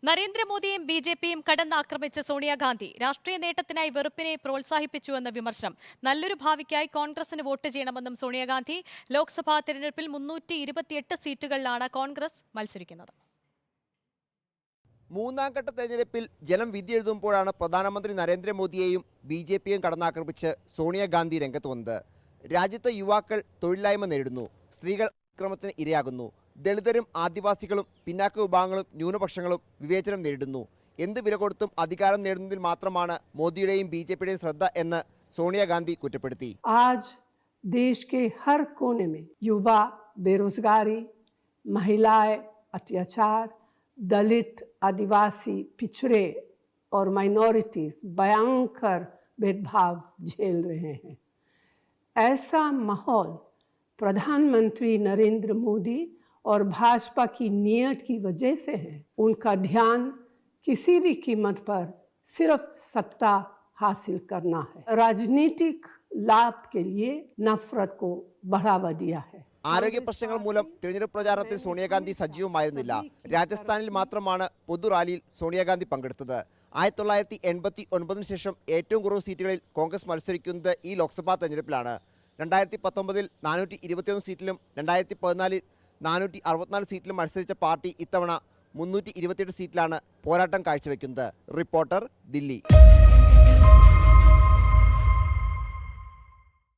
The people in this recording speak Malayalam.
നരേന്ദ്രമോദിയും ബി.ജെ.പിയും കടന്നാക്രമിച്ച സോണിയാഗാന്ധി രാഷ്ട്രീയ നേട്ടത്തിനായി വെറുപ്പിനെ പ്രോത്സാഹിപ്പിച്ചുവെന്ന വിമർശനം. നല്ലൊരു ഭാവിക്കായി കോൺഗ്രസിന് വോട്ട് ചെയ്യണമെന്നും സോണിയാഗാന്ധി. ലോക്സഭാ തെരഞ്ഞെടുപ്പിൽ 328 സീറ്റുകളിലാണ് കോൺഗ്രസ് മത്സരിക്കുന്നത്. മൂന്നാം ഘട്ട തെരഞ്ഞെടുപ്പിൽ ജനം വിധിയെഴുതുമ്പോഴാണ് പ്രധാനമന്ത്രി നരേന്ദ്രമോദിയെയും ബി.ജെ.പിയും കടന്നാക്രമിച്ച് സോണിയാഗാന്ധി രംഗത്ത് വന്നത്. രാജ്യത്തെ യുവാക്കൾ തൊഴിലില്ലായ്മ നേരിടുന്നു, സ്ത്രീകൾ അക്രമത്തിന് ഇരയാകുന്നു, ദളിതരും ആദിവാസികളും പിന്നാക്ക വിഭാഗങ്ങളും ന്യൂനപക്ഷങ്ങളും വിവേചനം നേരിടുന്നു. എന്ത് വില കൊടുത്തും അധികാരം നേടുന്നതിൽ മാത്രമാണ് മോദിയുടെയും ബി.ജെ.പിയുടെയും ശ്രദ്ധ എന്ന് സോണിയാഗാന്ധി കുറ്റപ്പെടുത്തി. आज देश के हर कोने में युवा बेरोजगारी, महिलाएं अत्याचार, दलित, आदिवासी, पिछड़े और माइनॉरिटीज भयंकर भेदभाव झेल रहे हैं. ऐसा माहौल प्रधानमंत्री नरेंद्र मोदी और भाजपा की नीयत की वजह से है. उनका ध्यान किसी भी कीमत पर सिर्फ सत्ता हासिल करना है. राजनीतिक लाभ के लिए नफरत को बढ़ावा दिया है. ആരോഗ്യ പ്രശ്നങ്ങൾ മൂലം തിരഞ്ഞെടുപ്പ് പ്രചാരണത്തിൽ സോണിയാഗാന്ധി സജീവമായിരുന്നില്ല. രാജസ്ഥാനിൽ മാത്രമാണ് പൊതുറാലിയിൽ സോണിയാഗാന്ധി പങ്കെടുത്തത്. 1989 ശേഷം ഏറ്റവും കുറവ് സീറ്റുകളിൽ കോൺഗ്രസ് മത്സരിക്കുന്നത് ഈ ലോക്സഭാ തെരഞ്ഞെടുപ്പിലാണ്. 2019 421 സീറ്റിലും 2014 464 സീറ്റിലും മത്സരിച്ച പാർട്ടി ഇത്തവണ 328 സീറ്റിലാണ് പോരാട്ടം കാഴ്ചവെക്കുന്നത്. റിപ്പോർട്ടർ, ദില്ലി.